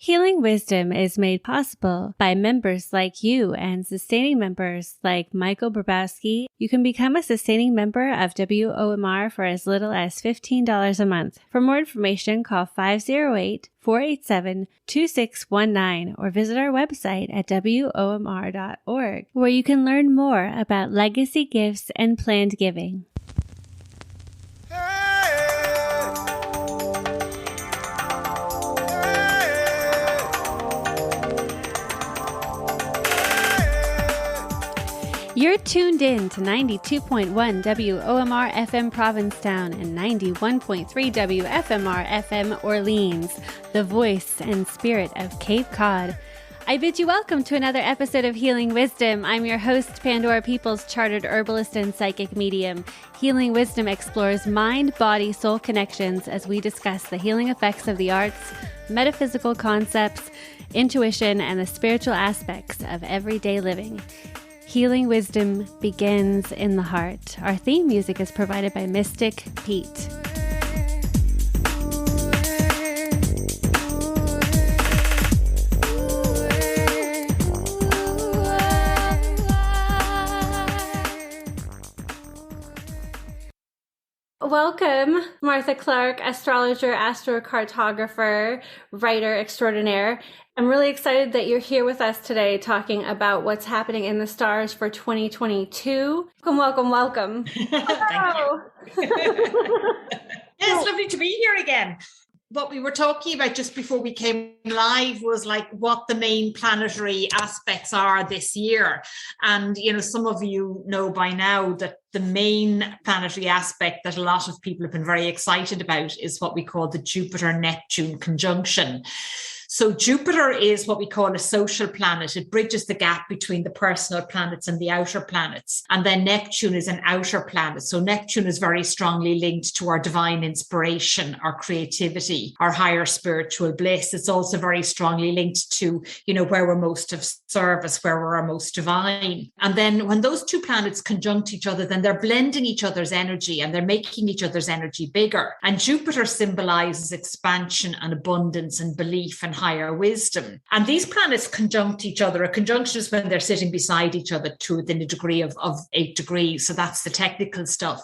Healing Wisdom is made possible by members like you and sustaining members like Michael Brabowski. You can become a sustaining member of WOMR for as little as $15 a month. For more information, call 508-487-2619 or visit our website at WOMR.org, where you can learn more about legacy gifts and planned giving. You're tuned in to 92.1 WOMR FM Provincetown and 91.3 WFMR FM Orleans, the voice and spirit of Cape Cod. I bid you welcome to another episode of Healing Wisdom. I'm your host, Pandora Peoples, chartered herbalist and psychic medium. Healing Wisdom explores mind, body, soul connections as we discuss the healing effects of the arts, metaphysical concepts, intuition, and the spiritual aspects of everyday living. Healing Wisdom begins in the heart. Our theme music is provided by Mystic Pete. Welcome, Martha Clarke, astrologer, astrocartograher, writer extraordinaire. I'm really excited that you're here with us today talking about what's happening in the stars for 2022. Welcome. Thank you. It's lovely to be here again. What we were talking about just before we came live was like what the main planetary aspects are this year. And, you know, some of you know by now that the main planetary aspect that a lot of people have been very excited about is what we call the Jupiter-Neptune conjunction. So Jupiter is what we call a social planet. It bridges the gap between the personal planets and the outer planets. And then Neptune is an outer planet. So Neptune is very strongly linked to our divine inspiration, our creativity, our higher spiritual bliss. It's also very strongly linked to, you know, where we're most of service, where we're most divine. And then when those two planets conjunct each other, then they're blending each other's energy and they're making each other's energy bigger. And Jupiter symbolizes expansion and abundance and belief and higher wisdom. And these planets conjunct each other. A conjunction is when they're sitting beside each other to within a degree of 8 degrees. So that's the technical stuff.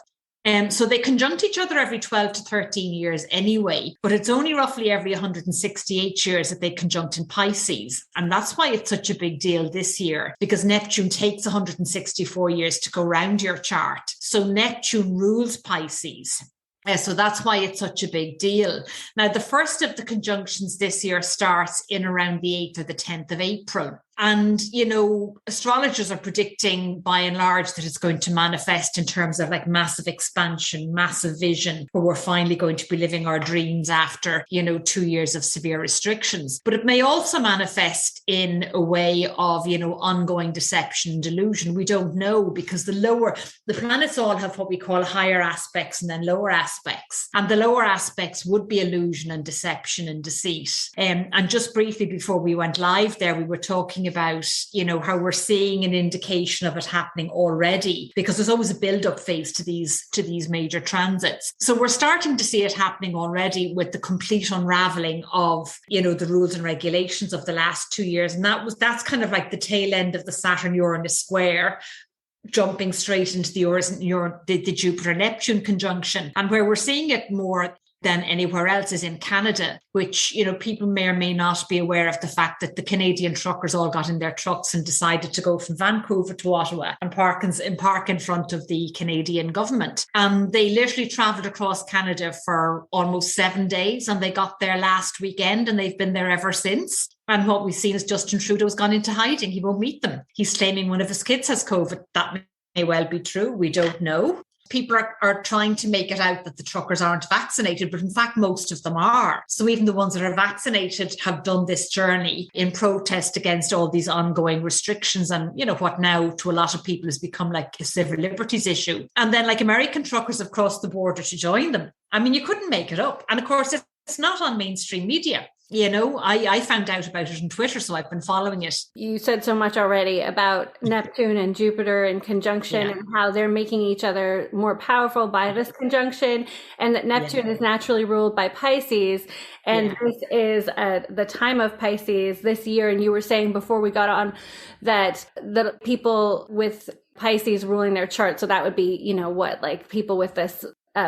So they conjunct each other every 12 to 13 years anyway, but it's only roughly every 168 years that they conjunct in Pisces. And that's why it's such a big deal this year, because Neptune takes 164 years to go round your chart. So Neptune rules Pisces. So that's why it's such a big deal. Now, the first of the conjunctions this year starts in around the 8th or the 10th of April. And, you know, astrologers are predicting by and large that it's going to manifest in terms of like massive expansion, massive vision, where we're finally going to be living our dreams after, you know, 2 years of severe restrictions. But it may also manifest in a way of, you know, ongoing deception and delusion. We don't know, because the planets all have what we call higher aspects and then lower aspects. And the lower aspects would be illusion and deception and deceit. And just briefly before we went live there, we were talking about, you know, how we're seeing an indication of it happening already, because there's always a build-up phase to these major transits. So we're starting to see it happening already with the complete unraveling of, you know, the rules and regulations of the last 2 years. And that's kind of like the tail end of the Saturn-Uranus square, jumping straight into the Jupiter-Neptune conjunction. And where we're seeing it more than anywhere else is in Canada, which, you know, people may or may not be aware of the fact that the Canadian truckers all got in their trucks and decided to go from Vancouver to Ottawa and park in front of the Canadian government. And they literally travelled across Canada for almost 7 days, and they got there last weekend, and they've been there ever since. And what we've seen is Justin Trudeau's gone into hiding. He won't meet them. He's claiming one of his kids has COVID. That may well be true. We don't know. People are trying to make it out that the truckers aren't vaccinated, but in fact, most of them are. So even the ones that are vaccinated have done this journey in protest against all these ongoing restrictions and, you know, what now to a lot of people has become like a civil liberties issue. And then like American truckers have crossed the border to join them. I mean, you couldn't make it up. And of course, it's not on mainstream media. I found out about it on Twitter, so I've been following it. You said so much already about Neptune and Jupiter in conjunction and how they're making each other more powerful by this conjunction, and that Neptune is naturally ruled by Pisces. And this is the time of Pisces this year. And you were saying before we got on that the people with Pisces ruling their chart, so that would be, like people with this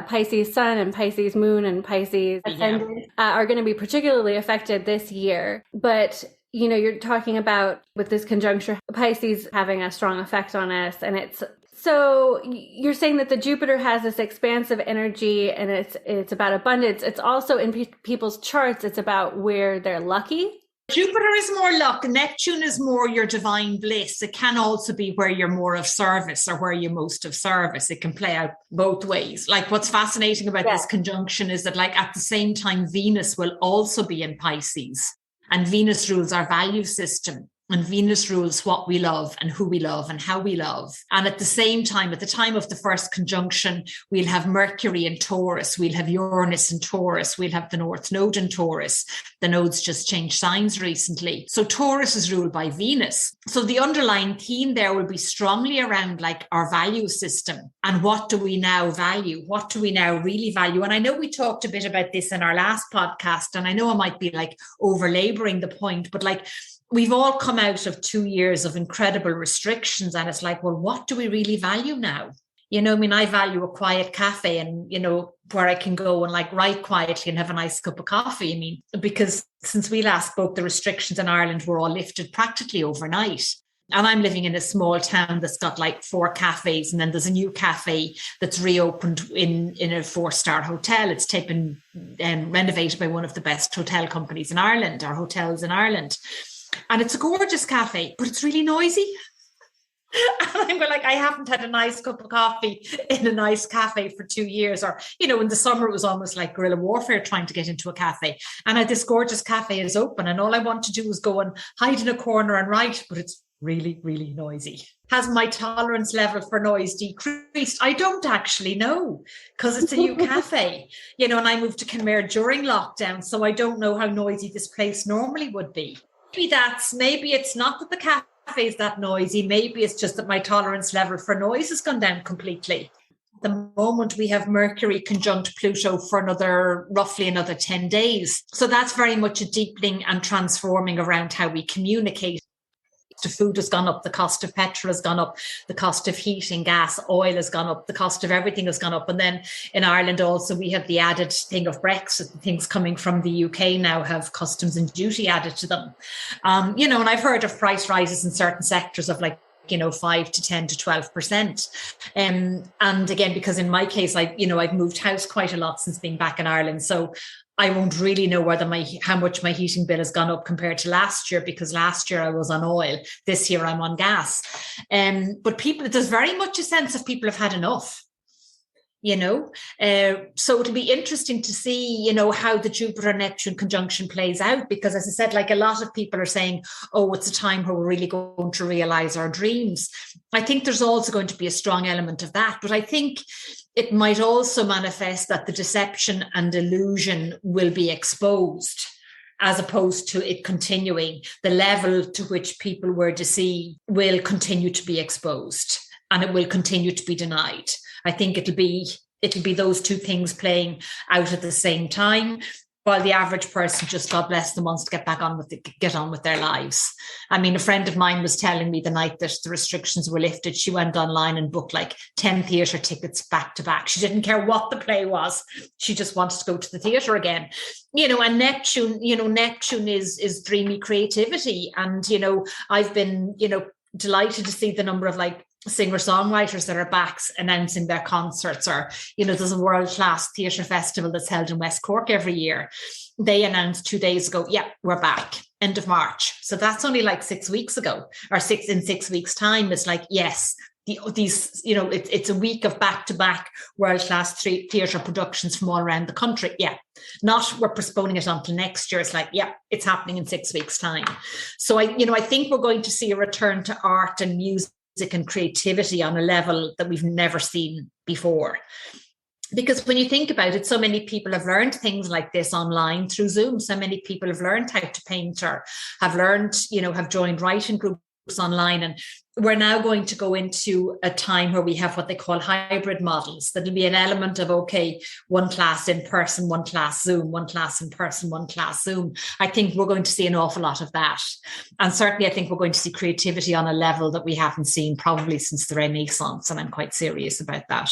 Pisces sun and Pisces moon and Pisces ascendant are going to be particularly affected this year. But, you're talking about with this conjuncture, Pisces having a strong effect on us. And so you're saying that the Jupiter has this expansive energy and it's about abundance. It's also in people's charts. It's about where they're lucky. Jupiter is more luck. Neptune is more your divine bliss. It can also be where you're more of service or where you're most of service. It can play out both ways. Like what's fascinating about this conjunction is that like at the same time, Venus will also be in Pisces, and Venus rules our value system. And Venus rules what we love and who we love and how we love. And at the same time, at the time of the first conjunction, we'll have Mercury in Taurus. We'll have Uranus in Taurus. We'll have the North Node in Taurus. The nodes just changed signs recently. So Taurus is ruled by Venus. So the underlying theme there will be strongly around like our value system. And what do we now value? What do we now really value? And I know we talked a bit about this in our last podcast, and I know I might be like over laboring the point, but like, we've all come out of 2 years of incredible restrictions, and it's like, well, what do we really value now? I value a quiet cafe and, where I can go and like write quietly and have a nice cup of coffee. Because since we last spoke, the restrictions in Ireland were all lifted practically overnight. And I'm living in a small town that's got like 4 cafes, and then there's a new cafe that's reopened in a 4-star hotel. It's taken renovated by one of the best hotel companies in Ireland, or hotels in Ireland. And it's a gorgeous cafe, but it's really noisy. And I'm like, I haven't had a nice cup of coffee in a nice cafe for 2 years. Or, in the summer, it was almost like guerrilla warfare trying to get into a cafe. And this gorgeous cafe is open, and all I want to do is go and hide in a corner and write, but it's really, really noisy. Has my tolerance level for noise decreased? I don't actually know, because it's a new cafe, and I moved to Kenmare during lockdown, so I don't know how noisy this place normally would be. Maybe it's not that the cafe is that noisy. Maybe it's just that my tolerance level for noise has gone down completely. At the moment, we have Mercury conjunct Pluto for roughly another 10 days. So that's very much a deepening and transforming around how we communicate. The food has gone up, the cost of petrol has gone up, the cost of heating, gas, oil has gone up, the cost of everything has gone up. And then in Ireland also, we have the added thing of Brexit. Things coming from the UK now have customs and duty added to them. And I've heard of price rises in certain sectors of like, 5 to 10 to 12%. And again, because in my case, I've moved house quite a lot since being back in Ireland. So I won't really know how much my heating bill has gone up compared to last year, because last year I was on oil. This year I'm on gas. But there's very much a sense of people have had enough. So it'll be interesting to see, how the Jupiter-Neptune conjunction plays out, because as I said, like a lot of people are saying, oh, it's a time where we're really going to realize our dreams. I think there's also going to be a strong element of that, but I think it might also manifest that the deception and illusion will be exposed, as opposed to it continuing. The level to which people were deceived will continue to be exposed, and it will continue to be denied. I think it'll be those two things playing out at the same time, while the average person, just God bless them, wants to get on with their lives. A friend of mine was telling me the night that the restrictions were lifted, she went online and booked like 10 theatre tickets back to back. She didn't care what the play was. She just wanted to go to the theatre again. And Neptune is dreamy creativity. And, I've been, delighted to see the number of like singer-songwriters that are back announcing their concerts, or there's a world-class theatre festival that's held in West Cork every year. They announced 2 days ago, we're back, end of March. So that's only like 6 weeks ago, or in 6 weeks time. It's like, yes, it's a week of back-to-back world-class theatre productions from all around the country. Not we're postponing it until next year. It's like, it's happening in 6 weeks time. So I think we're going to see a return to art and music and creativity on a level that we've never seen before. Because when you think about it, so many people have learned things like this online through Zoom. So many people have learned how to paint, or have learned, have joined writing groups online. And we're now going to go into a time where we have what they call hybrid models. That'll be an element of, okay, one class in person, one class Zoom, one class in person, one class Zoom. I think we're going to see an awful lot of that. And certainly I think we're going to see creativity on a level that we haven't seen probably since the Renaissance. And I'm quite serious about that.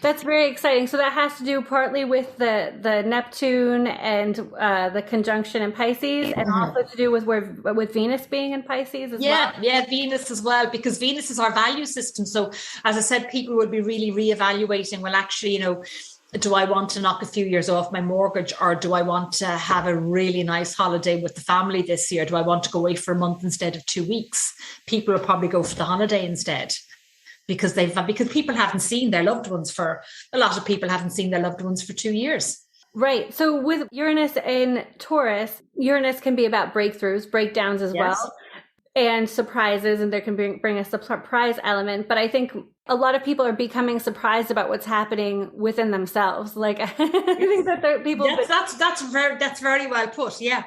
That's very exciting. So that has to do partly with the Neptune and the conjunction in Pisces, and also to do with Venus being in Pisces as well. Yeah, Venus as well, because Venus is our value system. So as I said, people would be really reevaluating, well, actually, do I want to knock a few years off my mortgage, or do I want to have a really nice holiday with the family this year? Do I want to go away for a month instead of 2 weeks? People will probably go for the holiday instead. Because people haven't seen their loved ones for 2 years. Right. So with Uranus in Taurus, Uranus can be about breakthroughs, breakdowns as well, and surprises, and there can bring a surprise element. But I think a lot of people are becoming surprised about what's happening within themselves. Like, I think that people. That's very well put. Yeah.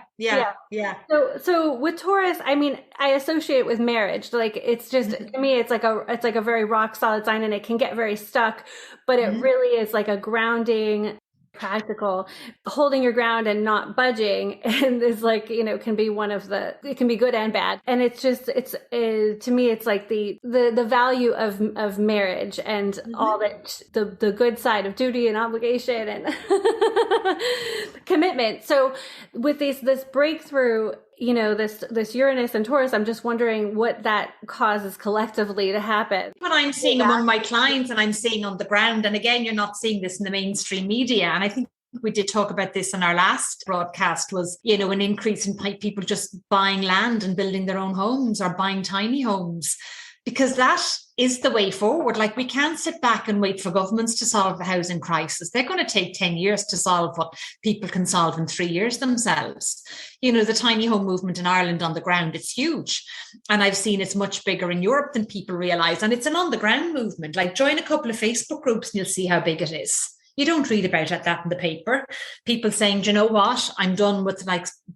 So with Taurus, I mean, I associate it with marriage. Like, it's just, to me, it's like a very rock solid sign, and it can get very stuck, but it really is like a grounding, practical, holding your ground and not budging, and is like, can be it can be good and bad. And it's just, to me, it's like the value of marriage, and all that, the good side of duty and obligation and commitment. So with this breakthrough, this Uranus and Taurus, I'm just wondering what that causes collectively to happen. What I'm seeing among my clients, and I'm seeing on the ground, and again, you're not seeing this in the mainstream media, and I think we did talk about this in our last broadcast, was, an increase in people just buying land and building their own homes, or buying tiny homes, because that is the way forward. Like, we can't sit back and wait for governments to solve the housing crisis. They're going to take 10 years to solve what people can solve in 3 years themselves. The tiny home movement in Ireland on the ground, it's huge. And I've seen it's much bigger in Europe than people realize. And it's an on the ground movement. Like, join a couple of Facebook groups and you'll see how big it is. You don't read about that in the paper. People saying, do you know what? I'm done with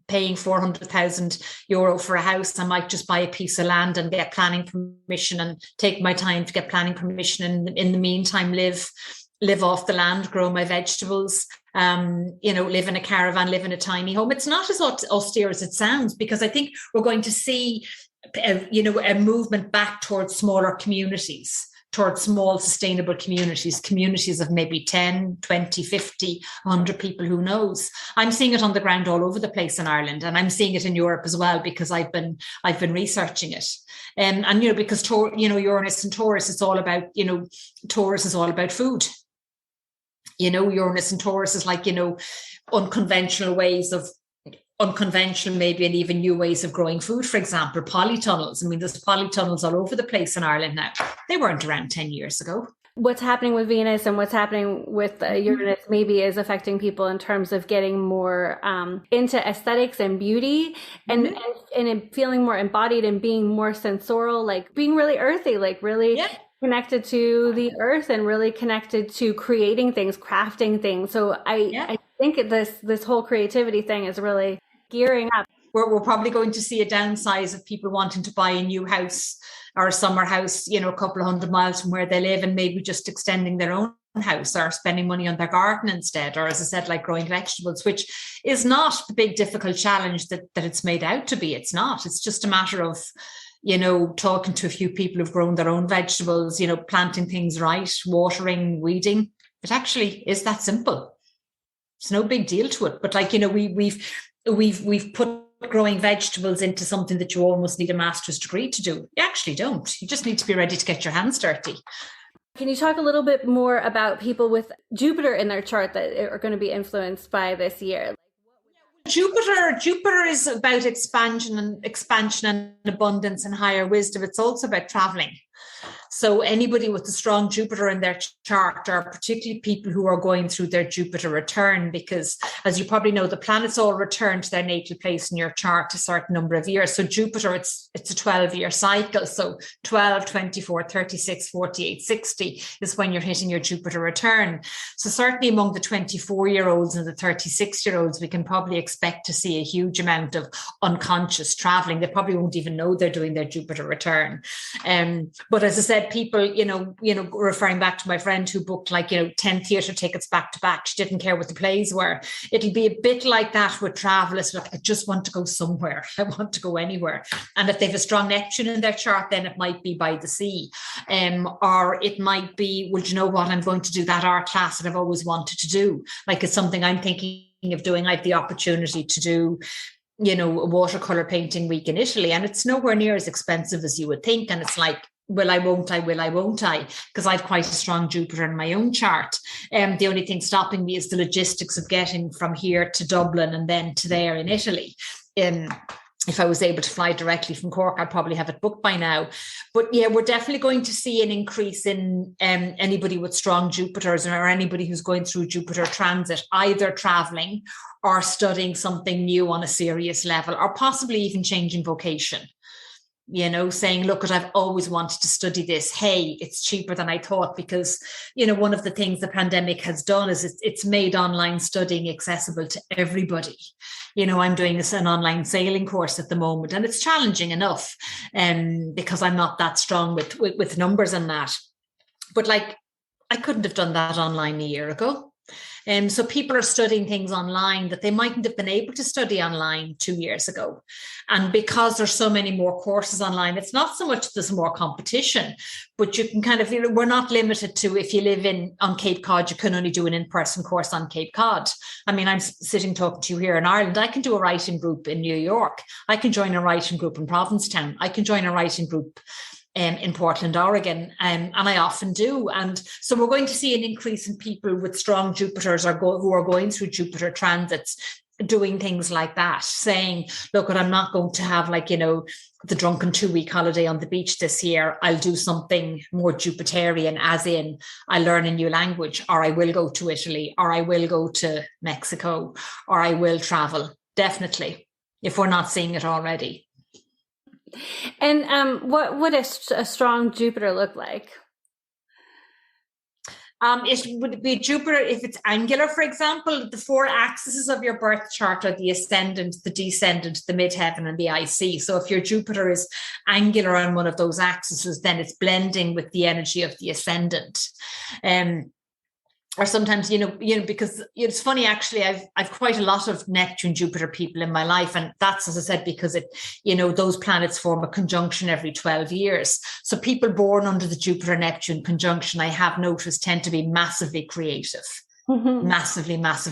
paying €400,000 for a house. I might just buy a piece of land and get planning permission, and take my time to get planning permission. And in the meantime, live off the land, grow my vegetables, live in a caravan, live in a tiny home. It's not as austere as it sounds, because I think we're going to see, a movement back towards smaller communities, towards small sustainable communities of maybe 10, 20, 50, 100 people, who knows. I'm seeing it on the ground all over the place in Ireland, and I'm seeing it in Europe as well, because I've been researching it. And because Uranus and Taurus, it's all about, Taurus is all about food. Uranus and Taurus is like, unconventional maybe, and even new ways of growing food. For example, polytunnels. I mean, there's polytunnels all over the place in Ireland now. They weren't around 10 years ago. What's happening with Venus and what's happening with Uranus maybe is affecting people in terms of getting more into aesthetics and beauty, and feeling more embodied and being more sensorial, like being really earthy, like really connected to the earth, and really connected to creating things, crafting things. So I think this whole creativity thing is really gearing up. We're probably going to see a downsize of people wanting to buy a new house or a summer house, a couple of 100 miles from where they live, and maybe just extending their own house, or spending money on their garden instead, or, as I said, like growing vegetables, which is not the big difficult challenge that it's made out to be. It's not. It's just a matter of, talking to a few people who've grown their own vegetables, planting things right, watering, weeding. It actually is that simple. It's no big deal to it. But we've put growing vegetables into something that you almost need a master's degree to do. You actually don't. You just need to be ready to get your hands dirty. Can you talk a little bit more about people with Jupiter in their chart that are going to be influenced by this year? Jupiter is about expansion and abundance and higher wisdom. It's also about traveling. So anybody with a strong Jupiter in their chart are particularly people who are going through their Jupiter return, because as you probably know, the planets all return to their natal place in your chart a certain number of years. So Jupiter, it's a 12-year cycle. So 12, 24, 36, 48, 60 is when you're hitting your Jupiter return. So certainly among the 24-year-olds and the 36-year-olds, we can probably expect to see a huge amount of unconscious traveling. They probably won't even know they're doing their Jupiter return. But as I said, people, referring back to my friend who booked 10 theatre tickets back to back, she didn't care what the plays were. It'll be a bit like that with travel. It's like, I just want to go somewhere. I want to go anywhere. And if they have a strong Neptune in their chart, then it might be by the sea. Or it might be, well, you know what, I'm going to do that art class that I've always wanted to do. Like, it's something I'm thinking of doing. I have the opportunity to do a watercolor painting week in Italy, and it's nowhere near as expensive as you would think. And it's like, will I, won't I, because I've quite a strong Jupiter in my own chart. The only thing stopping me is the logistics of getting from here to Dublin and then to there in Italy. If I was able to fly directly from Cork, I'd probably have it booked by now. But yeah, we're definitely going to see an increase in anybody with strong Jupiters, or anybody who's going through Jupiter transit, either traveling or studying something new on a serious level, or possibly even changing vocation. Saying, look, I've always wanted to study this. Hey, it's cheaper than I thought, because, one of the things the pandemic has done is it's made online studying accessible to everybody. I'm doing an online sailing course at the moment, and it's challenging enough because I'm not that strong with numbers and that. But I couldn't have done that online a year ago. So people are studying things online that they mightn't have been able to study online 2 years ago. And because there's so many more courses online, it's not so much there's more competition, but you can kind of, we're not limited to, if you live on Cape Cod, you can only do an in-person course on Cape Cod. I mean, I'm sitting talking to you here in Ireland. I can do a writing group in New York. I can join a writing group in Provincetown. I can join a writing group in Portland, Oregon, and I often do. And so we're going to see an increase in people with strong Jupiters who are going through Jupiter transits, doing things like that, saying, look, I'm not going to have the drunken 2-week holiday on the beach this year. I'll do something more Jupiterian, as in I learn a new language, or I will go to Italy, or I will go to Mexico, or I will travel. Definitely, if we're not seeing it already. And what would a strong Jupiter look like? It would be Jupiter, if it's angular, for example. The 4 axes of your birth chart are the ascendant, the descendant, the midheaven, and the IC. So if your Jupiter is angular on one of those axes, then it's blending with the energy of the ascendant. Or sometimes, because it's funny, actually, I've quite a lot of Neptune Jupiter people in my life. And that's, as I said, because those planets form a conjunction every 12 years. So people born under the Jupiter Neptune conjunction, I have noticed, tend to be massively creative. Mm-hmm.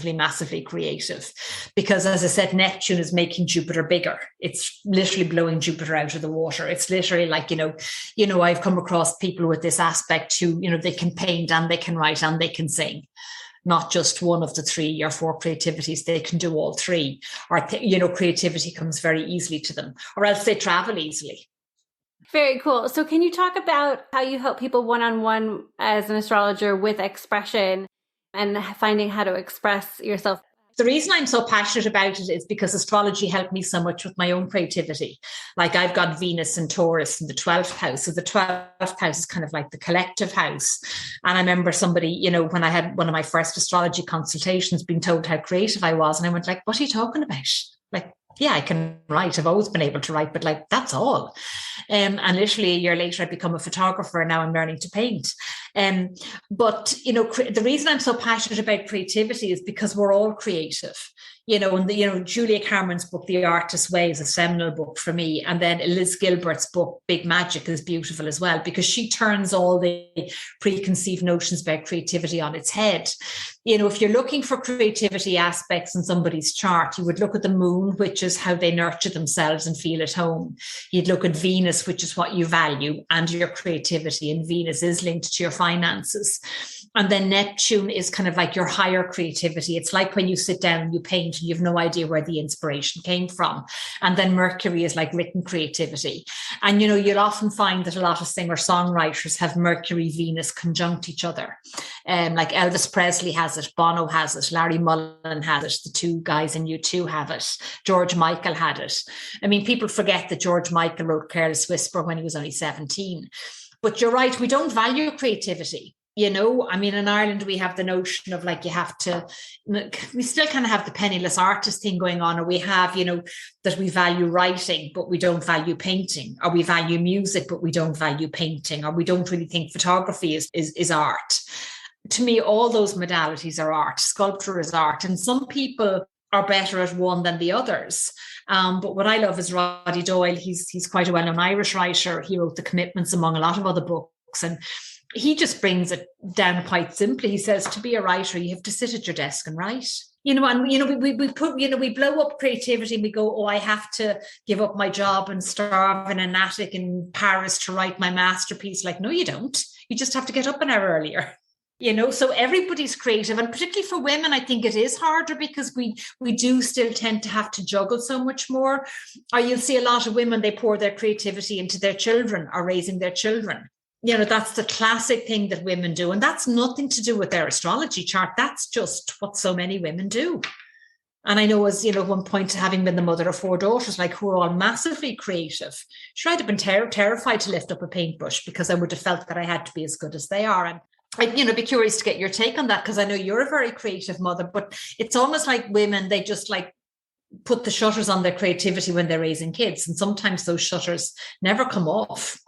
Massively creative, because, as I said, Neptune is making Jupiter bigger. It's literally blowing Jupiter out of the water. It's literally like, I've come across people with this aspect who, they can paint and they can write and they can sing. Not just one of the 3 or 4 creativities, they can do all 3. Or, creativity comes very easily to them, or else they travel easily. Very cool. So can you talk about how you help people one-on-one as an astrologer with expression and finding how to express yourself? The reason I'm so passionate about it is because astrology helped me so much with my own creativity. Like, I've got Venus and Taurus in the 12th house. So the 12th house is kind of like the collective house. And I remember somebody, when I had one of my first astrology consultations, being told how creative I was. And I went like, what are you talking about? Like, yeah, I can write. I've always been able to write, but that's all. And literally a year later, I'd become a photographer, and now I'm learning to paint. But, the reason I'm so passionate about creativity is because we're all creative. And Julia Cameron's book, The Artist's Way, is a seminal book for me. And then Liz Gilbert's book, Big Magic, is beautiful as well, because she turns all the preconceived notions about creativity on its head. If you're looking for creativity aspects in somebody's chart, you would look at the moon, which is how they nurture themselves and feel at home. You'd look at Venus, which is what you value and your creativity. And Venus is linked to your finances. And then Neptune is kind of like your higher creativity. It's like when you sit down and you paint and you have no idea where the inspiration came from. And then Mercury is like written creativity. And, you'll often find that a lot of singer-songwriters have Mercury, Venus conjunct each other. Like Elvis Presley has it, Bono has it, Larry Mullen has it, the two guys in U2 have it, George Michael had it. I mean, people forget that George Michael wrote Careless Whisper when he was only 17. But you're right, we don't value creativity. I mean, in Ireland, we have the notion of like, we still kind of have the penniless artist thing going on, or we have, that we value writing, but we don't value painting, or we value music, but we don't value painting, or we don't really think photography is art. To me, all those modalities are art. Sculpture is art. And some people are better at one than the others. But what I love is Roddy Doyle. He's quite a well-known Irish writer. He wrote The Commitments, among a lot of other books. And he just brings it down quite simply. He says, to be a writer, you have to sit at your desk and write. We blow up creativity and we go, oh, I have to give up my job and starve in an attic in Paris to write my masterpiece. Like, no, you don't. You just have to get up an hour earlier. So everybody's creative, and particularly for women, I think it is harder because we do still tend to have to juggle so much more. Or you'll see a lot of women, they pour their creativity into their children or raising their children. That's the classic thing that women do. And that's nothing to do with their astrology chart. That's just what so many women do. And I know, as one point, having been the mother of 4 daughters, like, who are all massively creative, sure, I'd have been terrified to lift up a paintbrush because I would have felt that I had to be as good as they are. And I'd, be curious to get your take on that, because I know you're a very creative mother, but it's almost like women, they just like put the shutters on their creativity when they're raising kids. And sometimes those shutters never come off.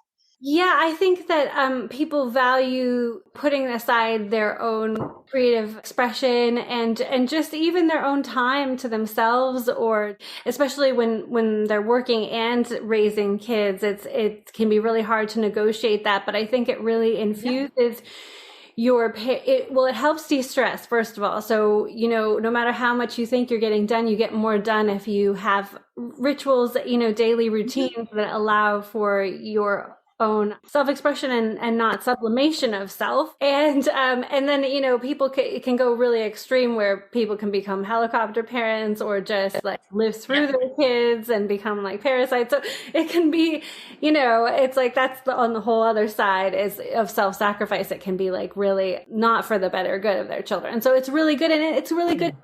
Yeah, I think that people value putting aside their own creative expression and just even their own time to themselves, or especially when they're working and raising kids, it can be really hard to negotiate that. But I think it really infuses it helps de-stress, first of all. So, no matter how much you think you're getting done, you get more done if you have rituals, daily routines that allow for your own self-expression and not sublimation of self. And then, people can go really extreme where people can become helicopter parents or just like live through their kids and become like parasites. So it can be, it's like that's on the whole other side of self-sacrifice. It can be like really not for the better good of their children. And so it's really good. And it's really good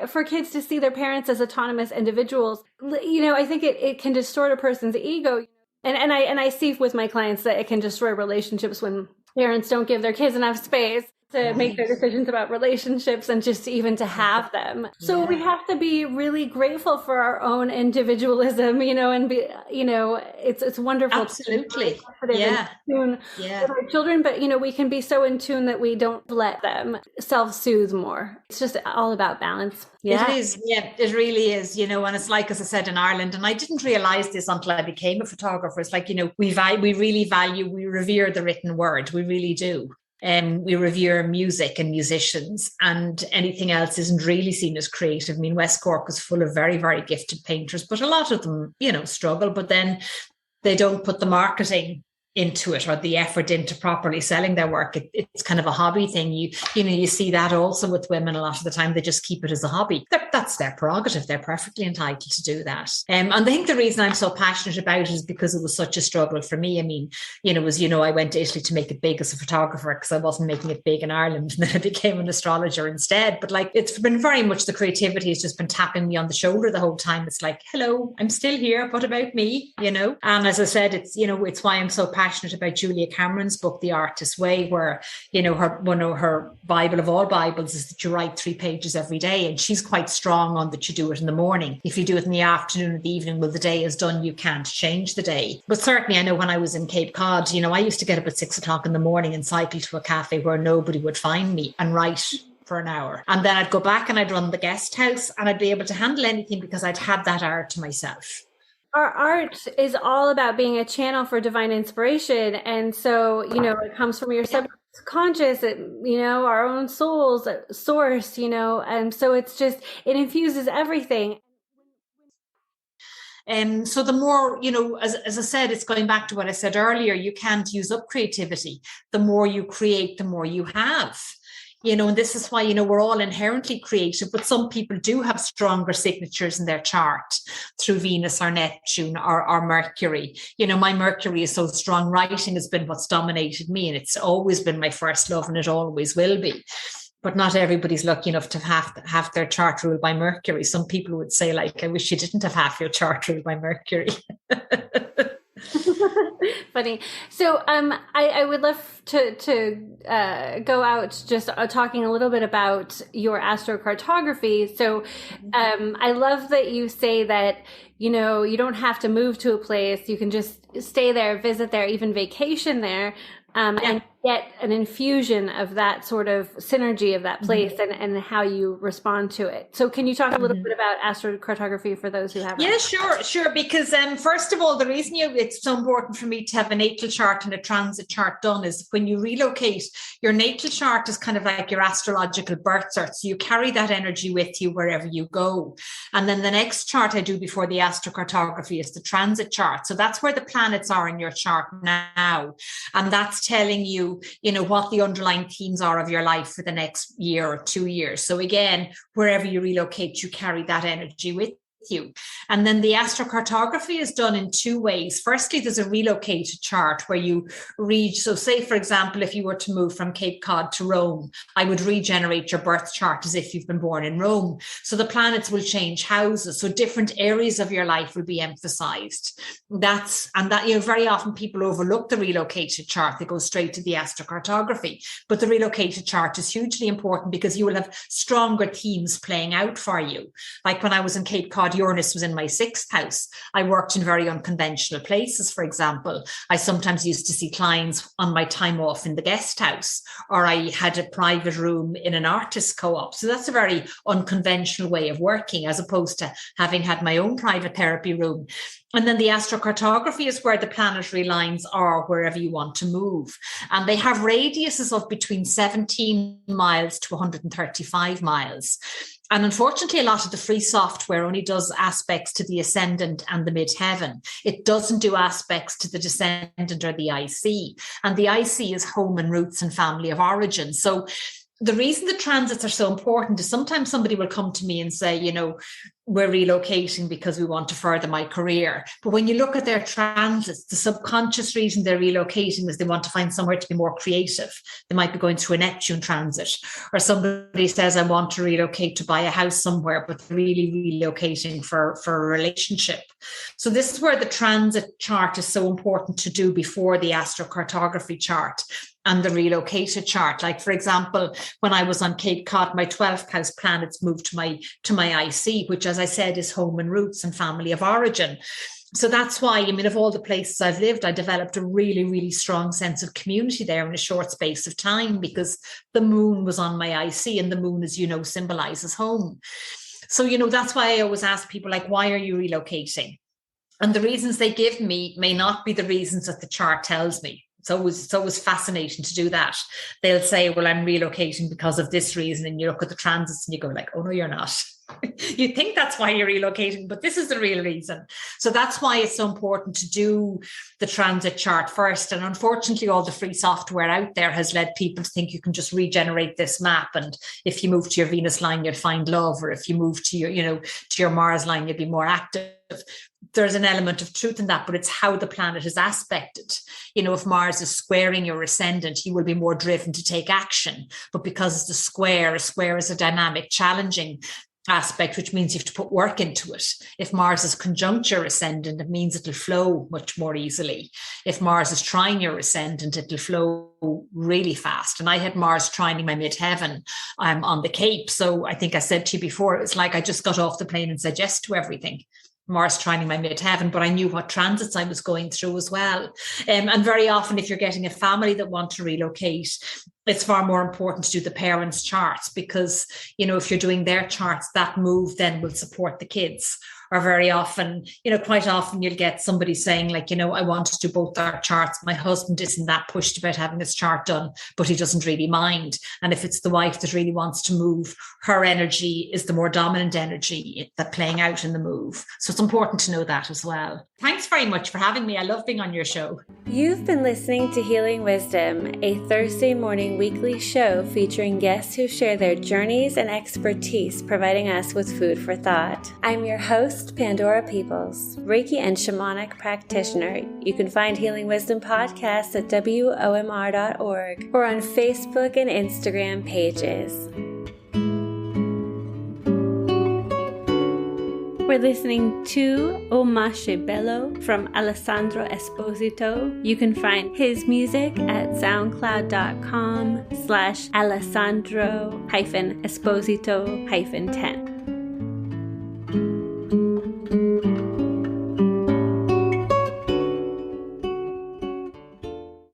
for kids to see their parents as autonomous individuals. I think it can distort a person's ego. And I see with my clients that it can destroy relationships when parents don't give their kids enough space to make their decisions about relationships and just even to have them. So we have to be really grateful for our own individualism, and be, it's wonderful. Absolutely. To be in tune with our children, but we can be so in tune that we don't let them self-soothe more. It's just all about balance. Yeah. It is. Yeah, it really is, and it's like, as I said, in Ireland, and I didn't realize this until I became a photographer. It's like, we revere the written word. We really do. We revere music and musicians, and anything else isn't really seen as creative. I mean, West Cork is full of very, very gifted painters, but a lot of them, struggle, but then they don't put the marketing into it or the effort into properly selling their work. It's kind of a hobby thing. You see that also with women a lot of the time. They just keep it as a hobby. That's their prerogative. They're perfectly entitled to do that. And I think the reason I'm so passionate about it is because it was such a struggle for me. I mean, I went to Italy to make it big as a photographer because I wasn't making it big in Ireland, and then I became an astrologer instead. But like, it's been very much the creativity has just been tapping me on the shoulder the whole time. It's like, hello, I'm still here. What about me? And as I said, it's why I'm so passionate about Julia Cameron's book, The Artist's Way, where, her Bible of all Bibles is that you write 3 pages every day. And she's quite strong on that you do it in the morning. If you do it in the afternoon or the evening, well, the day is done. You can't change the day. But certainly I know when I was in Cape Cod, I used to get up at 6 o'clock in the morning and cycle to a cafe where nobody would find me and write for an hour. And then I'd go back and I'd run the guest house and I'd be able to handle anything because I'd had that hour to myself. Our art is all about being a channel for divine inspiration. And so, it comes from your subconscious, our own soul's source, and so it infuses everything. So the more, as I said, it's going back to what I said earlier, you can't use up creativity. The more you create, the more you have. And this is why, we're all inherently creative, but some people do have stronger signatures in their chart through Venus or Neptune or Mercury. My Mercury is so strong. Writing has been what's dominated me, and it's always been my first love, and it always will be. But not everybody's lucky enough to have their chart ruled by Mercury. Some people would say, like, I wish you didn't have half your chart ruled by Mercury. Funny. So I would love to go out just talking a little bit about your astrocartography. So I love that you say that, you don't have to move to a place. You can just stay there, visit there, even vacation there. And get an infusion of that sort of synergy of that place and how you respond to it. So can you talk a little bit about astrocartography for those who haven't? Yeah, sure. Because first of all, the reason it's so important for me to have a natal chart and a transit chart done is when you relocate, your natal chart is kind of like your astrological birth chart. So you carry that energy with you wherever you go. And then the next chart I do before the astrocartography is the transit chart. So that's where the planets are in your chart now. And that's telling you, what the underlying themes are of your life for the next year or 2 years. So again, wherever you relocate, you carry that energy with you. And then the astrocartography is done in two ways. Firstly, there's a relocated chart where you read. So say, for example, if you were to move from Cape Cod to Rome, I would regenerate your birth chart as if you've been born in Rome. So the planets will change houses. So different areas of your life will be emphasized. Very often people overlook the relocated chart. They go straight to the astrocartography. But the relocated chart is hugely important because you will have stronger themes playing out for you. Like when I was in Cape Cod, Uranus was in my 6th house. I worked in very unconventional places, for example. I sometimes used to see clients on my time off in the guest house, or I had a private room in an artist co-op. So that's a very unconventional way of working, as opposed to having had my own private therapy room. And then the astrocartography is where the planetary lines are wherever you want to move. And they have radiuses of between 17 miles to 135 miles. And unfortunately, a lot of the free software only does aspects to the ascendant and the midheaven. It doesn't do aspects to the descendant or the IC. And the IC is home and roots and family of origin. So the reason the transits are so important is sometimes somebody will come to me and say, we're relocating because we want to further my career. But when you look at their transits, the subconscious reason they're relocating is they want to find somewhere to be more creative. They might be going through a Neptune transit, or somebody says, I want to relocate to buy a house somewhere, but they're really relocating for a relationship. So this is where the transit chart is so important to do before the astrocartography chart and the relocated chart. Like, for example, when I was on Cape Cod, my 12th house planets moved to my IC, which, as I said, is home and roots and family of origin. So that's why, of all the places I've lived, I developed a really, really strong sense of community there in a short space of time, because the moon was on my IC, and the moon, as you know, symbolizes home. So, that's why I always ask people, like, why are you relocating? And the reasons they give me may not be the reasons that the chart tells me. It's always fascinating to do that. They'll say, well, I'm relocating because of this reason. And you look at the transits and you go like, oh, no, you're not. You think that's why you're relocating, but this is the real reason. So that's why it's so important to do the transit chart first. And unfortunately, all the free software out there has led people to think you can just regenerate this map. And if you move to your Venus line, you'll find love. Or if you move to your Mars line, you'll be more active. There's an element of truth in that, but it's how the planet is aspected. If Mars is squaring your ascendant, you will be more driven to take action. But because it's a square is a dynamic, challenging aspect, which means you have to put work into it. If Mars is conjunct your ascendant, it means it'll flow much more easily. If Mars is trine your ascendant, it'll flow really fast. And I had Mars trining my midheaven on the Cape. So I think I said to you before, it was like I just got off the plane and said yes to everything. Mars trining my midheaven, but I knew what transits I was going through as well. And very often, if you're getting a family that want to relocate, it's far more important to do the parents' charts, because, if you're doing their charts, that move then will support the kids. or very often, quite often you'll get somebody saying like, I want to do both our charts. My husband isn't that pushed about having his chart done, but he doesn't really mind. And if it's the wife that really wants to move, her energy is the more dominant energy that playing out in the move. So it's important to know that as well. Thanks very much for having me. I love being on your show. You've been listening to Healing Wisdom, a Thursday morning weekly show featuring guests who share their journeys and expertise, providing us with food for thought. I'm your host, Pandora Peoples, Reiki and shamanic practitioner. You can find Healing Wisdom podcasts at WOMR.org or on Facebook and Instagram pages. We're listening to O Masche Bello from Alessandro Esposito. You can find his music at soundcloud.com/Alessandro-Esposito-10.